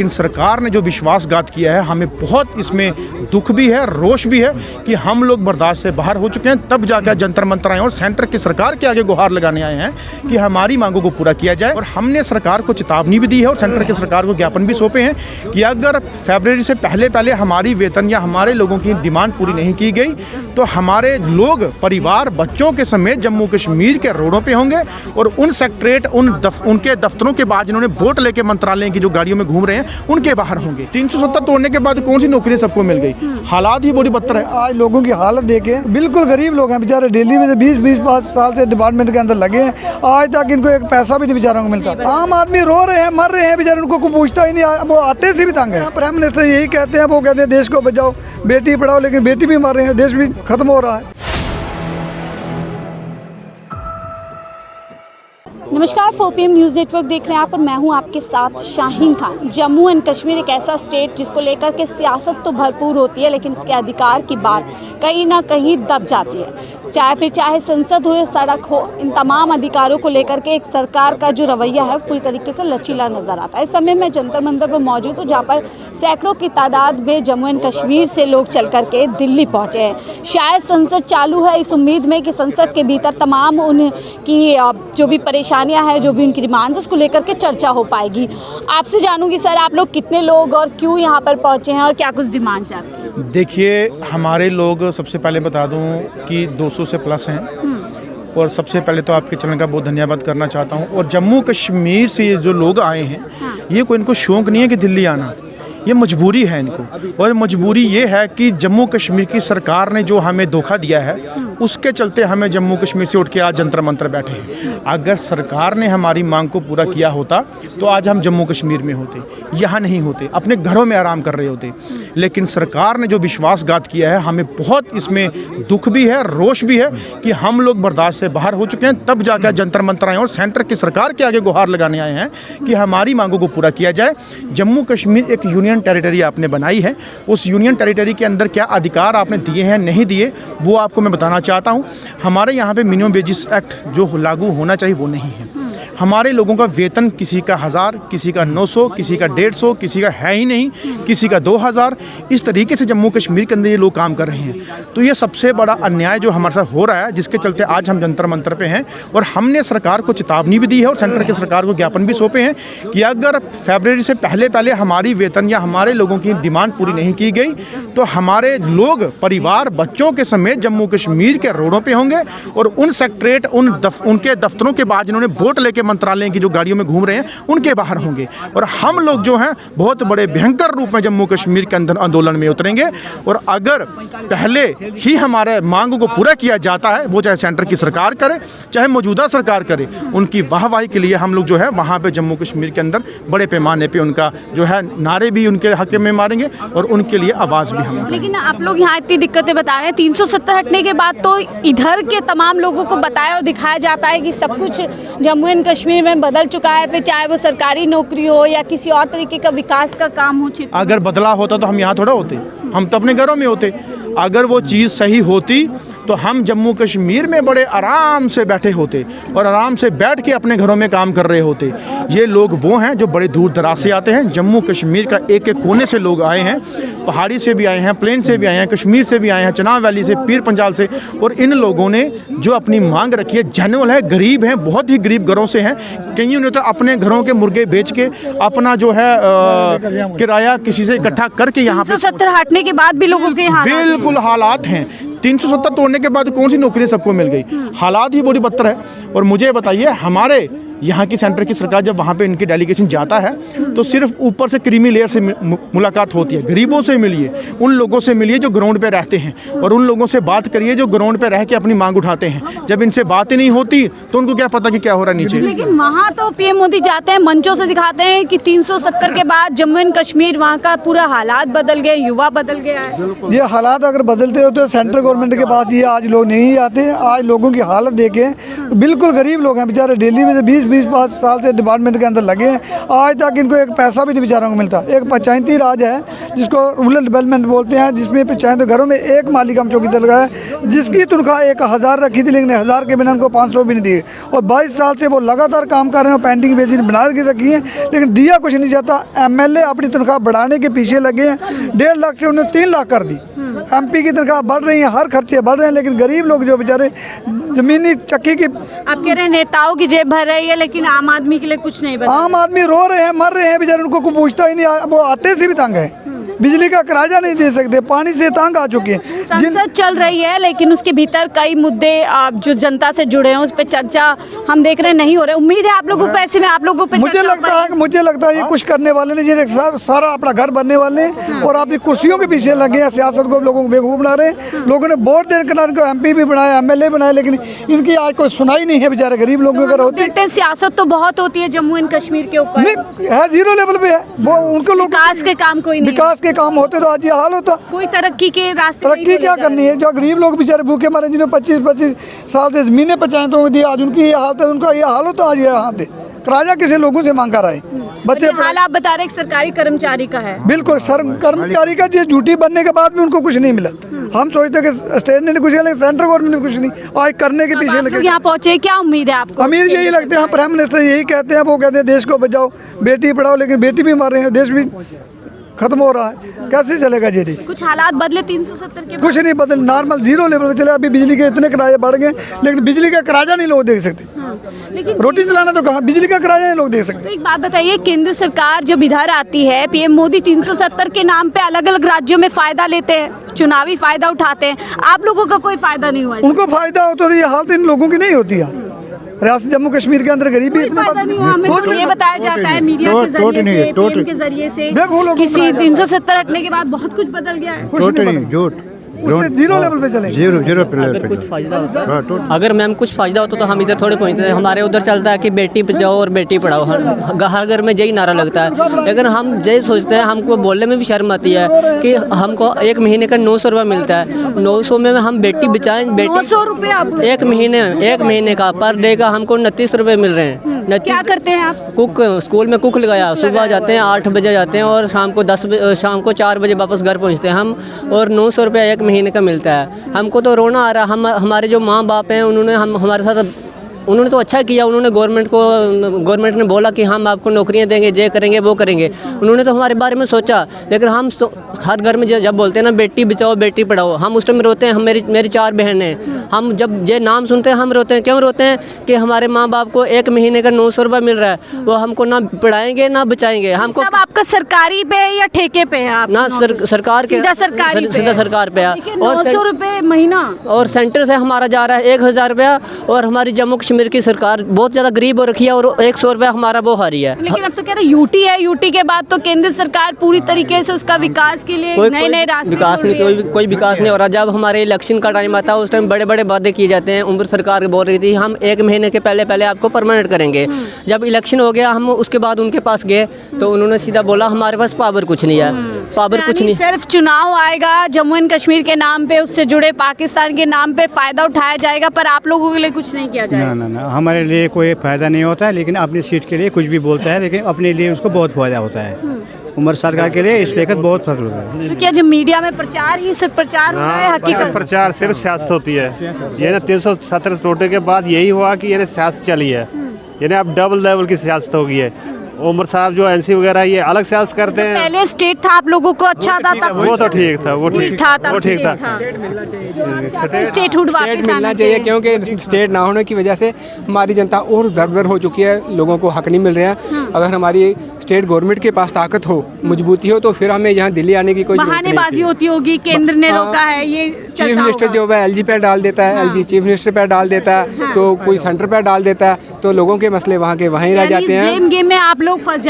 लेकिन सरकार ने जो विश्वासघात किया है, हमें बहुत इसमें दुख भी है, रोष भी है कि हम लोग बर्दाश्त से बाहर हो चुके हैं। तब जाकर जंतर मंतर आए और सेंटर की सरकार के आगे गुहार लगाने आए हैं कि हमारी मांगों को पूरा किया जाए। और हमने सरकार को चेतावनी भी दी है और सेंटर की सरकार को ज्ञापन भी सौंपे हैं कि अगर फरवरी से पहले हमारी वेतन या हमारे लोगों की डिमांड पूरी नहीं की गई तो हमारे लोग, परिवार, बच्चों के समेत जम्मू कश्मीर के रोडों पे होंगे और उन सेक्रेटरीट, उनके दफ्तरों के बाद जिन्होंने वोट लेके मंत्रालय की जो गाड़ियों में घूम रहे हैं उनके बाहर होंगे। 370 तोड़ने के बाद कौन सी नौकरी सबको मिल गई? हालात ही बड़ी बदतर है। आज लोगों की हालत देखें, बिल्कुल गरीब लोग हैं बेचारे, दिल्ली में से 20-25 साल से डिपार्टमेंट के अंदर लगे हैं, आज तक इनको एक पैसा भी नहीं बेचारों को मिलता। आम आदमी रो रहे हैं, मर रहे हैं बेचारे, उनको कोई पूछता ही नहीं। वो आटे से भी तंग है। प्राइम मिनिस्टर यही कहते हैं, वो कहते हैं देश को बचाओ, बेटी पढ़ाओ, लेकिन बेटी भी मर रहे हैं, देश भी खत्म हो रहा है। नमस्कार, 4PM न्यूज़ नेटवर्क देख रहे हैं आप और मैं हूं आपके साथ शाहीन खान। जम्मू एंड कश्मीर एक ऐसा स्टेट जिसको लेकर के सियासत तो भरपूर होती है, लेकिन इसके अधिकार की बात कहीं ना कहीं दब जाती है। चाहे संसद हो या सड़क हो, इन तमाम अधिकारों को लेकर के एक सरकार का जो रवैया है पूरी तरीके से लचीला नज़र आता है। इस समय मैं जंतर मंतर पर मौजूद हूँ, जहाँ पर सैकड़ों की तादाद में जम्मू एंड कश्मीर से लोग चल करके दिल्ली पहुँचे हैं। शायद संसद चालू है इस उम्मीद में कि संसद के भीतर तमाम उनकी जो भी परेशानियां हैं, जो भी उनकी डिमांड्स, उसको लेकर के चर्चा हो पाएगी। आपसे जानूंगी सर, आप लोग कितने लोग और क्यों यहाँ पर पहुँचे हैं और क्या कुछ डिमांड्स हैं आपकी? देखिए, हमारे लोग, सबसे पहले बता दूं कि 200 से प्लस हैं और सबसे पहले तो आपके चैनल का बहुत धन्यवाद करना चाहता हूं। और जम्मू कश्मीर से ये जो लोग आए हैं, ये कोई इनको शौक़ नहीं है कि दिल्ली आना, ये मजबूरी है इनको। और मजबूरी ये है कि जम्मू कश्मीर की सरकार ने जो हमें धोखा दिया है, उसके चलते हमें जम्मू कश्मीर से उठ के आज जंतर मंतर बैठे हैं। अगर सरकार ने हमारी मांग को पूरा किया होता तो आज हम जम्मू कश्मीर में होते, यहाँ नहीं होते, अपने घरों में आराम कर रहे होते। लेकिन सरकार ने जो विश्वासघात किया है, हमें बहुत इसमें दुख भी है, रोष भी है कि हम लोग बर्दाश्त से बाहर हो चुके हैं। तब जाकर जंतर मंतर आए और सेंटर की सरकार के आगे गुहार लगाने आए हैं कि हमारी मांगों को पूरा किया जाए। जम्मू कश्मीर एक यूनियन टेरिटरी आपने बनाई है, उस यूनियन टेरिटरी के अंदर क्या अधिकार आपने दिए हैं, नहीं दिए, वो आपको मैं बताना चाहता हूं। हमारे यहाँ पे मिनिमम वेजेस एक्ट जो लागू होना चाहिए वो नहीं है। हमारे लोगों का वेतन किसी का 1000, किसी का 900, किसी का 150, किसी का है ही नहीं, किसी का 2000। इस तरीके से जम्मू कश्मीर के अंदर ये लोग काम कर रहे हैं। तो ये सबसे बड़ा अन्याय जो हमारे साथ हो रहा है, जिसके चलते आज हम जंतर मंतर पे हैं। और हमने सरकार को चेतावनी भी दी है और सेंटर की सरकार को ज्ञापन भी सौंपे हैं कि अगर फरवरी से पहले हमारी वेतन या हमारे लोगों की डिमांड पूरी नहीं की गई तो हमारे लोग, परिवार, बच्चों के समेत जम्मू कश्मीर के रोडों पे होंगे और उन सेक्रेटरीट, उनके दफ्तरों के बाद जिन्होंने वोट लेके मंत्रालय की जो गाड़ियों में घूम रहे हैं उनके बाहर होंगे। और हम लोग जो हैं बहुत बड़े भयंकर रूप में जम्मू कश्मीर के अंदर आंदोलन में उतरेंगे। और अगर पहले ही हमारे मांगों को पूरा किया जाता है, वो चाहे सेंटर की सरकार करे, चाहे मौजूदा सरकार करे, उनकी वाहवाही के लिए हम लोग जो है वहाँ पे जम्मू कश्मीर के अंदर बड़े पैमाने पे उनका जो है नारे भी उनके हक में मारेंगे और उनके लिए आवाज़ भी हम। लेकिन आप लोग यहाँ इतनी दिक्कतें बता रहे हैं, 370 हटने के बाद तो इधर के तमाम लोगों को बताया और दिखाया जाता है कि सब कुछ जम्मू एंड कश्मीर में बदल चुका है, फिर चाहे वो सरकारी नौकरी हो या किसी और तरीके का विकास का काम हो। अगर बदला होता तो हम यहाँ थोड़ा होते, हम तो अपने घरों में होते। अगर वो चीज़ सही होती तो हम जम्मू कश्मीर में बड़े आराम से बैठे होते और आराम से बैठ के अपने घरों में काम कर रहे होते। ये लोग वो हैं जो बड़े दूर दराज से आते हैं। जम्मू कश्मीर का एक एक कोने से लोग आए हैं, पहाड़ी से भी आए हैं, प्लेन से भी आए हैं, कश्मीर से भी आए हैं, चनाब वैली से, पीर पंजाल से। और इन लोगों ने जो अपनी मांग रखी है, जेन्युइन है, गरीब हैं, बहुत ही गरीब घरों से हैं। कईयों ने तो अपने घरों के मुर्गे बेच के अपना जो है किराया किसी से इकट्ठा करके यहाँ पे 370 हटने के बाद भी लोगों के बिल्कुल हालात हैं। 370 तोड़ने के बाद कौन सी नौकरी सबको मिल गई? हालात ही बड़ी बदतर है। और मुझे बताइए, हमारे यहाँ की सेंटर की सरकार जब वहाँ पे इनकी डेलीगेशन जाता है तो सिर्फ ऊपर से क्रीमी लेयर से मुलाकात होती है। गरीबों से मिलिए, उन लोगों से मिलिए जो ग्राउंड पे रहते हैं, और उन लोगों से बात करिए जो ग्राउंड पे रह के अपनी मांग उठाते हैं। जब इनसे बात ही नहीं होती तो उनको क्या पता कि क्या हो रहा है नीचे। लेकिन वहाँ तो पीएम मोदी जाते हैं, मंचों से दिखाते हैं कि 370 के बाद जम्मू एंड कश्मीर, वहाँ का पूरा हालात बदल गए, युवा बदल गया है। ये हालात अगर बदलते हो तो सेंट्रल गवर्नमेंट के पास ये आज लोग नहीं आते। आज लोगों की हालत देखें, बिल्कुल गरीब लोग हैं बेचारे, दिल्ली में से 20 20 साल से डिपार्टमेंट के अंदर लगे हैं, आज तक इनको एक पैसा भी नहीं बेचारों को मिलता। एक पंचायती राज है जिसको रूरल डेवलपमेंट बोलते हैं, जिसमें पंचायत घरों में एक माली कम चौकीदार लगा है, जिसकी तनख्वाह 1000 रखी थी, लेकिन 1000 के बिना उनको 500 भी नहीं दिए। और 22 साल से वो लगातार काम कर रहे हैं, पेंडिंग बेसिस बना के रखी है, लेकिन दिया कुछ नहीं जाता। एमएलए अपनी तनख्वाह बढ़ाने के पीछे लगे हैं, 1.5 लाख से उन्होंने 3 लाख कर दी। एमपी की तनख्वाह बढ़ रही है, हर खर्चे बढ़ रहे हैं, लेकिन गरीब लोग जो बेचारे जमीनी चक्की की, आप कह रहे हैं नेताओं की जेब भर रही है लेकिन आम आदमी के लिए कुछ नहीं बचा। आम आदमी रो रहे हैं, मर रहे हैं बेचारे, उनको कोई पूछता ही नहीं। वो आटे से भी तंग है, बिजली का किराया नहीं दे सकते, पानी से तंग आ चुके हैं। संसद चल रही है लेकिन उसके भीतर कई मुद्दे जो जनता से जुड़े हैं उस पर चर्चा हम देख रहे हैं नहीं हो रहे। उम्मीद है आप लोगों को ऐसे में आप लोगों पे मुझे लगता है ये कुछ करने वाले नहीं, ये सारा अपना घर बनने वाले हैं और अपनी कुर्सियों के पीछे लगे हैं, सियासत को लोगों को बेवकूफ़ बना रहे हैं। लोगों ने वोट देकर इनको एमपी भी बनाया, एमएलए बनाया, लेकिन इनकी आज कोई सुनाई नहीं है बेचारे गरीब लोगों अगर होती। देखते हैं सियासत तो बहुत होती है जम्मू एंड कश्मीर के ऊपर, है 0 लेवल पे है वो, उनको लोग विकास के काम कोई नहीं, विकास के काम होते तो आज ये हाल होता। कोई तरक्की के रास्ते तरक्की क्या करनी है, जो गरीब लोग बेचारे भूखे मरे, जिन्हें 25 साल से जमीनें पंचायतों में दी, आज उनकी ये हालत है, उनका ये हाल होता। आज ये हाथ है किराया किसी लोगों से मांग कर आए बच्चे। हाल आप बता रहे एक सरकारी कर्मचारी का है, बिल्कुल सर, कर्मचारी का ये ड्यूटी बनने के बाद भी उनको कुछ नहीं मिला। हम सोचते हैं कि स्टेट ने कुछ किया, लेकिन सेंट्रल गवर्नमेंट ने कुछ नहीं, आज करने के पीछे लगे। यहाँ पहुँचे, क्या उम्मीद है आपको? अमीर यही लगते हैं, प्राइम मिनिस्टर यही कहते हैं, वो कहते हैं देश को बचाओ, बेटी पढ़ाओ, लेकिन बेटी भी मर रही है, देश भी खत्म हो रहा है, कैसे चलेगा ये देश? कुछ हालात बदले 370 के कुछ नहीं बदल, नॉर्मल 0 लेवल पे चले। अभी बिजली के इतने किराए बढ़ गए, लेकिन बिजली का किराया नहीं लोग दे सकते। लेकिन रोटी चलाना तो कहाँ, बिजली का किराया नहीं लोग दे सकते। तो एक बात बताइए, केंद्र सरकार जब इधर आती है, पीएम मोदी 370 के नाम पे अलग अलग राज्यों में फायदा लेते हैं, चुनावी फायदा उठाते हैं, आप लोगों का कोई फायदा नहीं हुआ? उनको फायदा होता तो ये हालत इन लोगों की नहीं होती है। रियासत जम्मू कश्मीर के अंदर गरीबी इतना फायदा नहीं हुआ। हमें तो ये बताया जाता है मीडिया के जरिए से, पीएम के जरिए से, किसी 370 हटने के बाद बहुत कुछ बदल गया है। उससे 0 लेवल पे चले, 0 पे कुछ फायदा होता, अगर मैम कुछ फायदा होता तो हम इधर थोड़े पहुंचते हैं। हमारे उधर चलता है कि बेटी बचाओ और बेटी पढ़ाओ, हर घर में यही नारा लगता है, लेकिन हम यही सोचते हैं, हमको बोलने में भी शर्म आती है कि हमको 1 महीने का 900 रुपये मिलता है, 900 में हम बेटी बचाएं, बेटी 900 रुपये आप 1 महीने का पर डे का हमको 29 रुपये मिल रहे हैं। क्या करते हैं आप? कुक, स्कूल में कुक लगाया, सुबह जाते हैं 8 बजे जाते हैं और शाम को 4 बजे वापस घर पहुंचते हैं हम, और 900 रुपये 1 महीने का मिलता है। हमको तो रोना आ रहा। हमारे जो माँ बाप हैं उन्होंने हमारे साथ उन्होंने तो अच्छा किया, उन्होंने गवर्नमेंट ने बोला कि हम आपको नौकरियां देंगे, ये करेंगे वो करेंगे, उन्होंने तो हमारे बारे में सोचा, लेकिन हम हर घर में जब बोलते हैं ना बेटी बचाओ बेटी पढ़ाओ, हम उस टाइम रोते हैं। हम मेरी 4 बहनें हैं, हम जब ये नाम सुनते हैं हम रोते हैं। क्यों रोते हैं? कि हमारे माँ बाप को 1 महीने का 900 रुपये मिल रहा है, वो हमको ना पढ़ाएंगे ना बचाएंगे। हमको सब आपका सरकारी पे है या ठेके पे है? आप ना सरकार के सीधा सरकार पे है, और 900 रुपये महीना, और सेंटर से हमारा जा रहा है 1000 रुपया, और हमारी जम्मू कश्मीर की सरकार बहुत ज़्यादा गरीब हो रखी है और 100 रुपया हमारा वो हारी है। लेकिन अब तो कह रहे यूटी है, यूटी के बाद तो केंद्र सरकार पूरी तरीके से उसका विकास के लिए नए नए रास्ते विकास नहीं, कोई विकास नहीं हो रहा। जब हमारे इलेक्शन का टाइम आता है उस टाइम बड़े बड़े वादे किए जाते हैं। उम्र सरकार बोल रही थी हम 1 महीने के पहले आपको परमानेंट करेंगे। जब इलेक्शन हो गया हम उसके बाद उनके पास गए तो उन्होंने सीधा बोला हमारे पास पावर कुछ नहीं है, पावर कुछ नहीं। सिर्फ चुनाव आएगा जम्मू एंड कश्मीर के नाम पे, उससे जुड़े पाकिस्तान के नाम पे फायदा उठाया जाएगा, पर आप लोगों के लिए कुछ नहीं किया जाएगा। ना, हमारे लिए कोई फ़ायदा नहीं होता है, लेकिन अपनी सीट के लिए कुछ भी बोलता है, लेकिन अपने लिए उसको बहुत फ़ायदा होता है। उमर सरकार के लिए इस लेकर बहुत फर्क होता है। तो क्या जब मीडिया में प्रचार ही सिर्फ प्रचार हो रहा है? हकीकत प्रचार सिर्फ सियासत होती है। ये ना 370 टोटे के बाद यही हुआ कि ये सियासत चली है, यानी अब डबल लेवल की सियासत हो गई है। उमर साहब जो एनसी वगैरह ये अलग सियासत करते हैं। पहले स्टेट था आप लोगों को अच्छा था तब वो तो ठीक था, वो ठीक था। स्टेटहुड वापस मिलना चाहिए, क्योंकि स्टेट ना होने की वजह से हमारी जनता और दर हो चुकी है, लोगों को हक नहीं मिल रहे हैं। अगर हमारी स्टेट गवर्नमेंट के पास ताकत हो, मजबूती हो, तो फिर हमें यहाँ दिल्ली आने की कोई बहानेबाजी होती होगी, केंद्र ने रोका है, ये चीफ मिनिस्टर जो है एलजी पे डाल देता है, एलजी चीफ मिनिस्टर पे डाल देता है, तो कोई सेंटर पे डाल देता है, तो लोगों के मसले वहाँ के वहीं रह जाते हैं। गेम में आप लोग फंस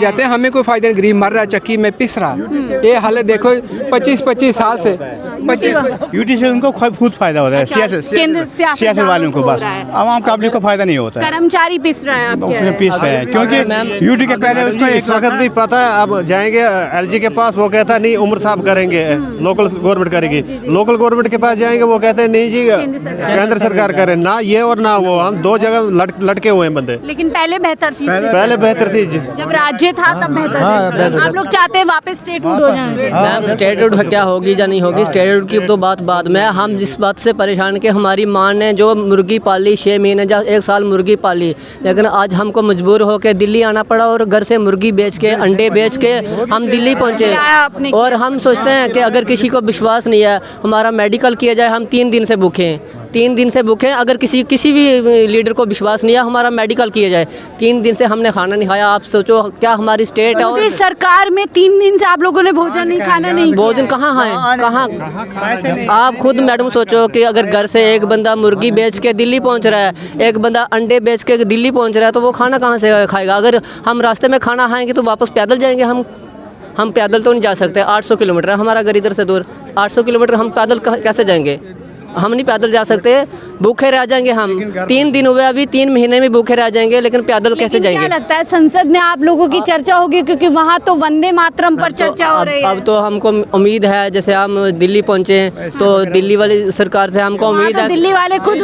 जाते हैं। हमें कोई फायदा नहीं, गरीब मर रहा है, चक्की में पिस रहा। ये हालत देखो 25 साल से 25 यूटी से उनको खुद फायदा होता है, सियासत वालों को, बस आवाम पब्लिक को फायदा नहीं होता है। कर्मचारी पिस रहा है, पिस रहा है, क्योंकि यूटी के पहले उसको इस वक्त भी पता है, अब जाएंगे एलजी के पास, वो कहता है नहीं उमर साहब करेंगे, लोकल गवर्नमेंट करेगी। लोकल गवर्नमेंट के पास जाएंगे, वो कहते हैं नहीं जी केंद्र सरकार करे। ना ये और ना वो, हम दो जगह लटके हुए हैं बंदे। लेकिन पहले बेहतर थी, पहले बेहतर थी जी। जब राज्य था तब बेहतर थी। आप लोग चाहते हैं वापस स्टेटहुड हो जाए? मैम स्टेटहुड क्या होगी या नहीं होगी, स्टेटहुड की तो बात बाद में। हम जिस बात से परेशान कि हमारी माँ ने जो मुर्गी पाली 6 महीने या 1 साल मुर्गी पाली, लेकिन आज हमको मजबूर होकर दिल्ली आना पड़ा और घर से मुर्गी बेच के अंडे बेच के हम दिल्ली पहुँचे। और हम सोचते हैं कि अगर किसी को विश्वास नहीं है, हमारा मेडिकल किया जाए। हम 3 दिन से भूखे हैं, 3 दिन से भूखे हैं। अगर किसी भी लीडर को विश्वास नहीं है, हमारा मेडिकल किया जाए। 3 दिन से हमने खाना नहीं खाया। आप सोचो क्या हमारी स्टेट है। और सरकार में 3 दिन से आप लोगों ने भोजन नहीं खाना नहीं, भोजन कहाँ है, कहाँ? आप खुद मैडम सोचो कि अगर घर से एक बंदा मुर्गी बेच के दिल्ली पहुंच रहा है, एक बंदा अंडे बेच के दिल्ली पहुंच रहा है, तो वो खाना कहाँ से खाएगा? अगर हम रास्ते में खाना खाएंगे तो वापस पैदल जाएंगे। हम पैदल तो नहीं जा सकते। 800 किलोमीटर है हमारा घर इधर से दूर। 800 किलोमीटर हम पैदल कैसे जाएंगे? हम नहीं पैदल जा सकते, भूखे रह जाएंगे। हम 3 दिन हुए, अभी 3 महीने में भूखे रह जाएंगे, लेकिन पैदल कैसे जाएंगे? क्या लगता है संसद में आप लोगों की चर्चा होगी? क्योंकि वहाँ तो वंदे मातरम पर चर्चा हो रही है। अब तो हमको उम्मीद है, जैसे हम दिल्ली पहुँचे तो दिल्ली वाली सरकार से हमको उम्मीद है। दिल्ली वाले खुद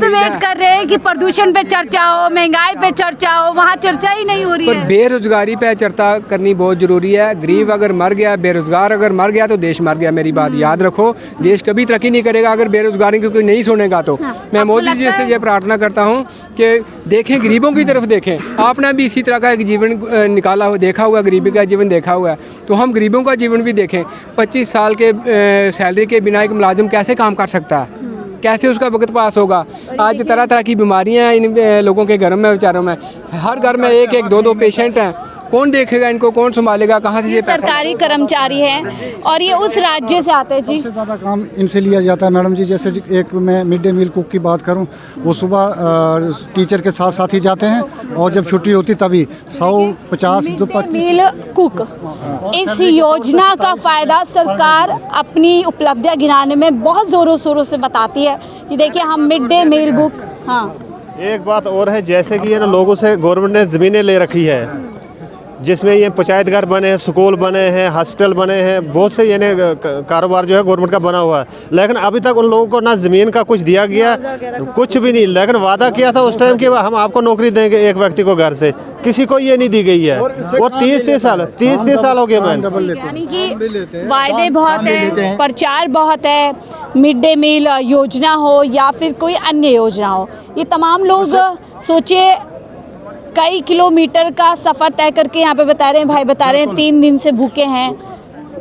वेट कर रहे हैं कि प्रदूषण पे चर्चा हो, महंगाई पे चर्चा हो। वहाँ चर्चा ही नहीं हो रही है। बेरोजगारी पे चर्चा करनी बहुत जरूरी है। गरीब अगर मर गया, बेरोजगार अगर मर गया तो देश मर गया। मेरी बात याद रखो, देश कभी तरक्की नहीं करेगा अगर बेरोजगारी की कोई नहीं सुनेगा तो। मैं मोदी जी से ये प्रार्थना करता हूँ कि देखें, गरीबों की तरफ देखें। आपने भी इसी तरह का एक जीवन निकाला हो, देखा हुआ, गरीबी का जीवन देखा हुआ है, तो हम गरीबों का जीवन भी देखें। 25 साल के सैलरी के बिना एक मुलाजिम कैसे काम कर सकता है? कैसे उसका वक्त पास होगा? आज तरह तरह की बीमारियां हैं इन लोगों के घर में, बेचारों में। हर घर में 1-1, 2-2 पेशेंट हैं। कौन देखेगा इनको, कौन संभालेगा? कहाँ से ये सरकारी कर्मचारी हैं और ये उस राज्य से आते हैं जी। सबसे ज़्यादा काम इनसे लिया जाता है मैडम जी। जैसे एक मैं मिड डे मील कुक की बात करूं, वो सुबह टीचर के साथ साथ ही जाते हैं और जब छुट्टी होती तभी 150 मील कुक। इस योजना का फ़ायदा सरकार अपनी उपलब्धियां गिनाने में बहुत ज़ोरों शोरों से बताती है कि देखिए हम मिड डे मील बुक। हाँ, एक बात और है, जैसे कि ये ना लोगों से गवर्नमेंट ने ज़मीनें ले रखी है, जिसमें ये पंचायत घर बने हैं, स्कूल बने हैं, हॉस्पिटल बने हैं, बहुत से यानी कारोबार जो है गवर्नमेंट का बना हुआ है। लेकिन अभी तक उन लोगों को ना ज़मीन का कुछ दिया गया, कुछ भी नहीं। लेकिन वादा किया था उस टाइम कि हम आपको नौकरी देंगे एक व्यक्ति को घर से, किसी को ये नहीं दी गई है। और 30 साल हो गए मैम। यानी कि वायदे बहुत हैं, प्रचार बहुत है। मिड डे मील योजना हो या फिर कोई अन्य योजना हो, ये तमाम लोग सोचिए कई किलोमीटर का सफ़र तय करके यहाँ पे बता रहे हैं, भाई बता रहे हैं 3 दिन से भूखे हैं।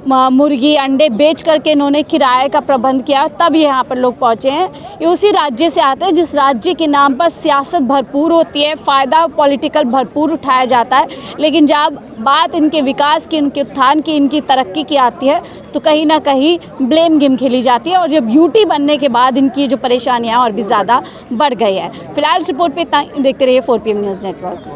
मुर्गी अंडे बेच करके इन्होंने किराए का प्रबंध किया, तब यहाँ पर लोग पहुँचे हैं। ये उसी राज्य से आते हैं जिस राज्य के नाम पर सियासत भरपूर होती है, फ़ायदा पॉलिटिकल भरपूर उठाया जाता है। लेकिन जब बात इनके विकास की, इनके उत्थान की, इनकी तरक्की की आती है तो कहीं ना कहीं ब्लेम गेम खेली जाती है। और जब यूटी बनने के बाद इनकी जो परेशानियाँ और भी ज़्यादा बढ़ गई है। फिलहाल इस रिपोर्ट पे देखते रहिए 4PM न्यूज़ नेटवर्क।